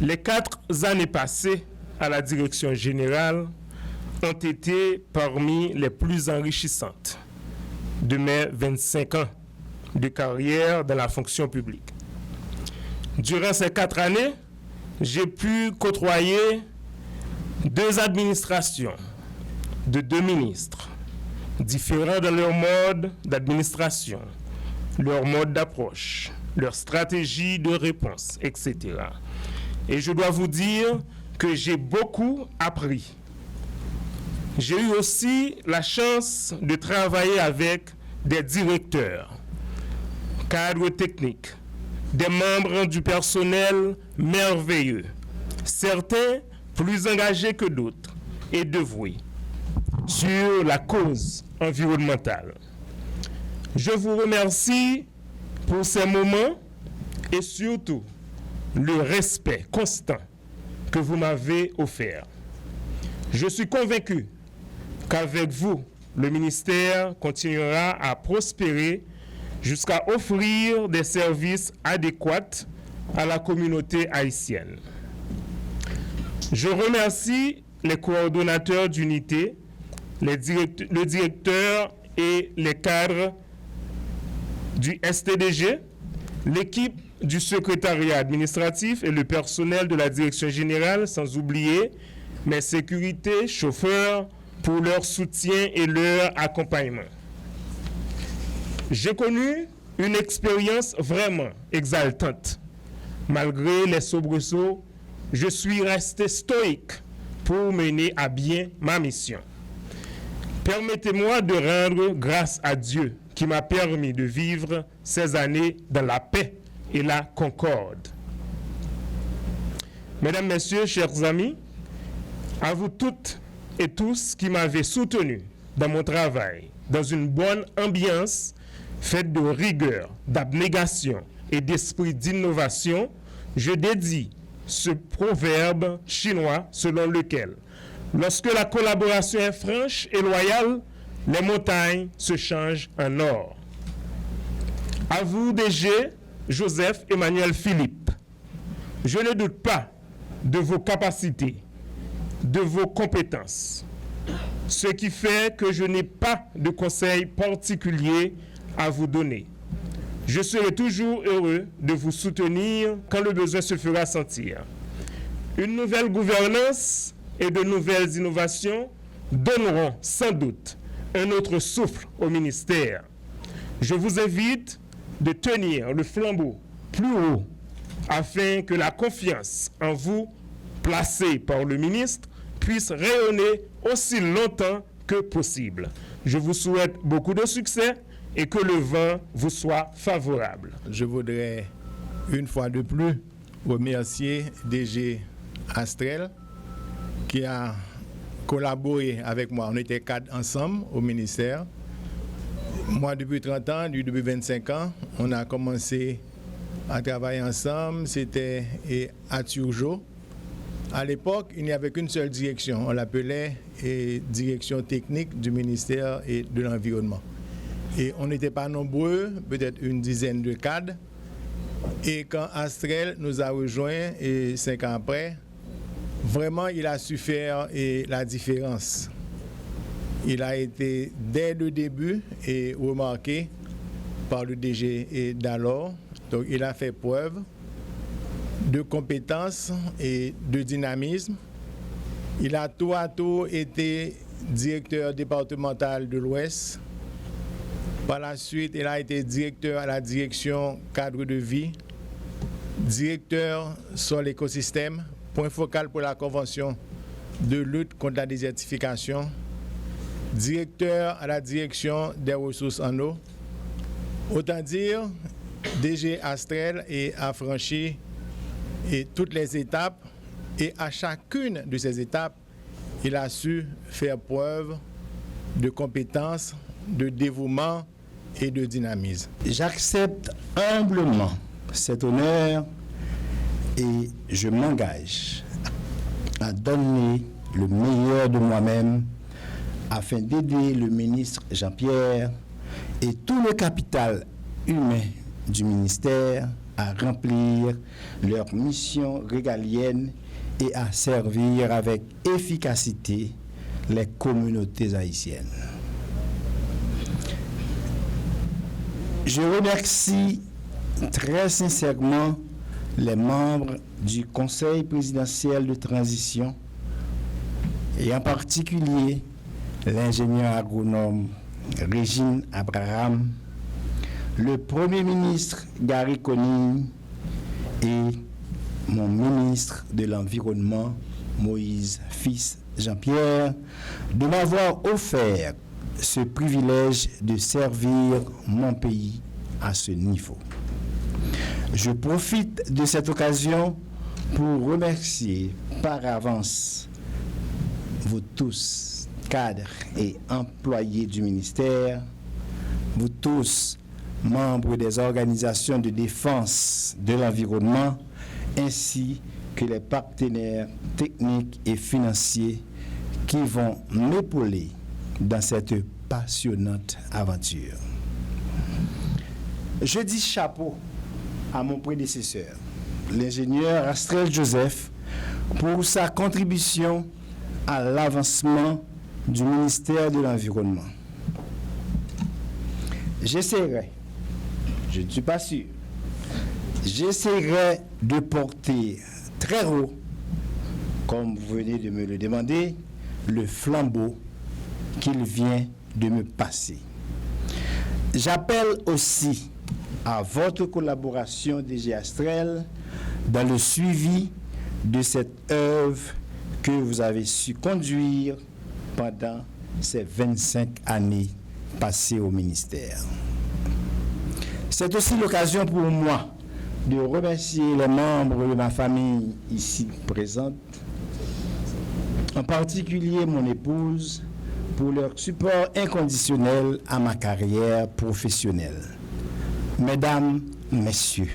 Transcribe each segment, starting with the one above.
Les 4 années passées à la direction générale ont été parmi les plus enrichissantes de mes 25 ans de carrière dans la fonction publique. Durant ces 4 années, j'ai pu côtoyer 2 administrations de 2 ministres, différents dans leur mode d'administration, leur mode d'approche, leur stratégie de réponse, etc. Et je dois vous dire que j'ai beaucoup appris. J'ai eu aussi la chance de travailler avec des directeurs, cadres techniques, des membres du personnel merveilleux, certains plus engagés que d'autres et dévoués sur la cause environnementale. Je vous remercie pour ces moments et surtout le respect constant que vous m'avez offert. Je suis convaincu qu'avec vous, le ministère continuera à prospérer jusqu'à offrir des services adéquats à la communauté haïtienne. Je remercie les coordonnateurs d'unité, le directeur et les cadres du STDG, l'équipe du secrétariat administratif et le personnel de la direction générale, sans oublier mes sécurités, chauffeurs, pour leur soutien et leur accompagnement. J'ai connu une expérience vraiment exaltante. Malgré les soubresauts, je suis resté stoïque pour mener à bien ma mission. Permettez-moi de rendre grâce à Dieu qui m'a permis de vivre ces années dans la paix et la concorde. Mesdames, Messieurs, chers amis, à vous toutes et tous qui m'avez soutenu dans mon travail, dans une bonne ambiance faite de rigueur, d'abnégation et d'esprit d'innovation, je dédie ce proverbe chinois selon lequel, lorsque la collaboration est franche et loyale, les montagnes se changent en or. À vous, DG Joseph Emmanuel Philippe, je ne doute pas de vos capacités, de vos compétences, ce qui fait que je n'ai pas de conseils particuliers à vous donner. Je serai toujours heureux de vous soutenir quand le besoin se fera sentir. Une nouvelle gouvernance et de nouvelles innovations donneront sans doute un autre souffle au ministère. Je vous invite de tenir le flambeau plus haut afin que la confiance en vous placée par le ministre puisse rayonner aussi longtemps que possible. Je vous souhaite beaucoup de succès et que le vent vous soit favorable. Je voudrais une fois de plus remercier DG Astrel qui a collaboré avec moi. On était 4 ensemble au ministère. Moi, depuis 30 ans, lui, depuis 25 ans, on a commencé à travailler ensemble. C'était à Turgeau. À l'époque, il n'y avait qu'une seule direction. On l'appelait direction technique du ministère et de l'environnement. Et on n'était pas nombreux, peut-être une dizaine de cadres. Et quand Astrel nous a rejoints, 5 ans après, vraiment, il a su faire la différence. Il a été, dès le début, remarqué par le DG d'alors. Donc, il a fait preuve de compétences et de dynamisme. Il a tour à tour été directeur départemental de l'Ouest. Par la suite, il a été directeur à la direction cadre de vie, directeur sur l'écosystème, point focal pour la convention de lutte contre la désertification, directeur à la direction des ressources en eau. Autant dire, DG Astrel a franchi toutes les étapes et à chacune de ces étapes, il a su faire preuve de compétence, de dévouement et de dynamisme. J'accepte humblement cet honneur et je m'engage à donner le meilleur de moi-même afin d'aider le ministre Jean-Pierre et tout le capital humain du ministère à remplir leur mission régalienne et à servir avec efficacité les communautés haïtiennes. Je remercie très sincèrement les membres du Conseil présidentiel de transition et en particulier l'ingénieur agronome Régine Abraham, le Premier ministre Gary Conille et mon ministre de l'Environnement Moïse Fils Jean-Pierre de m'avoir offert ce privilège de servir mon pays à ce niveau. Je profite de cette occasion pour remercier par avance vous tous, cadres et employés du ministère, vous tous, membres des organisations de défense de l'environnement, ainsi que les partenaires techniques et financiers qui vont m'épauler dans cette passionnante aventure. Je dis chapeau à mon prédécesseur, l'ingénieur Astrel Joseph, pour sa contribution à l'avancement du ministère de l'Environnement. J'essaierai, je ne suis pas sûr, j'essaierai de porter très haut, comme vous venez de me le demander, le flambeau qu'il vient de me passer. J'appelle aussi à votre collaboration, DG Astrel, dans le suivi de cette œuvre que vous avez su conduire pendant ces 25 années passées au ministère. C'est aussi l'occasion pour moi de remercier les membres de ma famille ici présente, en particulier mon épouse, pour leur support inconditionnel à ma carrière professionnelle. Mesdames, Messieurs,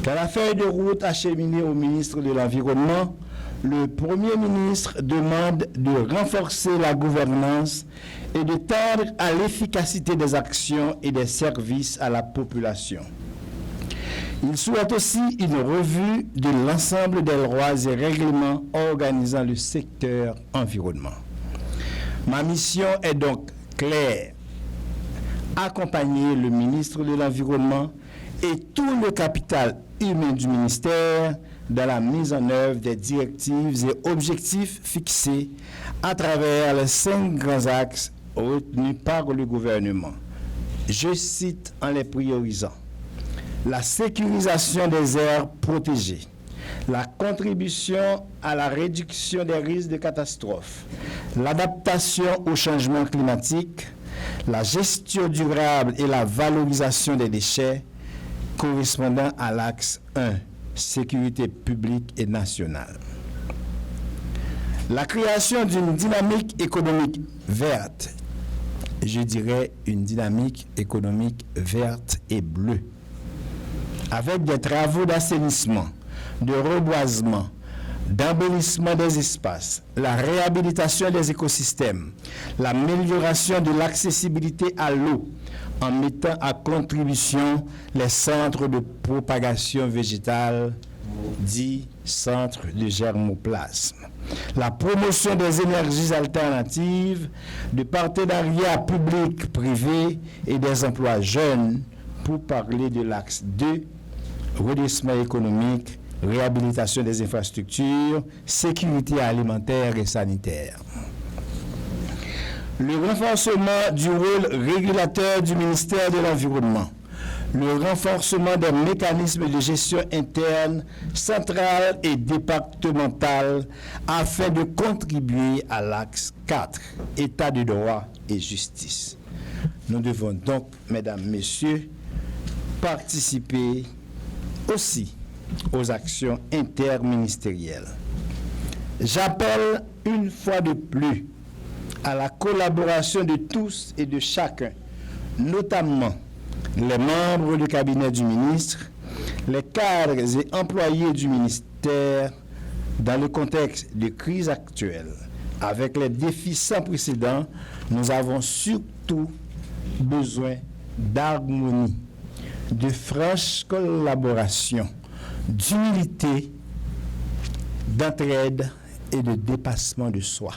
quand la feuille de route acheminée au ministre de l'Environnement, le Premier ministre demande de renforcer la gouvernance et de tendre à l'efficacité des actions et des services à la population. Il souhaite aussi une revue de l'ensemble des lois et règlements organisant le secteur environnement. Ma mission est donc claire: accompagner le ministre de l'Environnement et tout le capital humain du ministère dans la mise en œuvre des directives et objectifs fixés à travers les 5 grands axes retenus par le gouvernement. Je cite en les priorisant: la sécurisation des aires protégées, la contribution à la réduction des risques de catastrophes, l'adaptation au changement climatique, la gestion durable et la valorisation des déchets, correspondant à l'axe 1, sécurité publique et nationale. La création d'une dynamique économique verte, je dirais une dynamique économique verte et bleue, avec des travaux d'assainissement, de reboisement, d'embellissement des espaces, la réhabilitation des écosystèmes, l'amélioration de l'accessibilité à l'eau, en mettant à contribution les centres de propagation végétale, dits centres de germoplasme, la promotion des énergies alternatives, de partenariats publics-privés et des emplois jeunes, pour parler de l'axe 2, redressement économique, réhabilitation des infrastructures, sécurité alimentaire et sanitaire. Le renforcement du rôle régulateur du ministère de l'Environnement, le renforcement des mécanismes de gestion interne, centrale et départementale, afin de contribuer à l'axe 4, État de droit et justice. Nous devons donc, Mesdames, Messieurs, participer aussi aux actions interministérielles. J'appelle une fois de plus à la collaboration de tous et de chacun, notamment les membres du cabinet du ministre, les cadres et employés du ministère, dans le contexte de crise actuelle. Avec les défis sans précédent, nous avons surtout besoin d'harmonie, de franche collaboration, d'humilité, d'entraide et de dépassement de soi.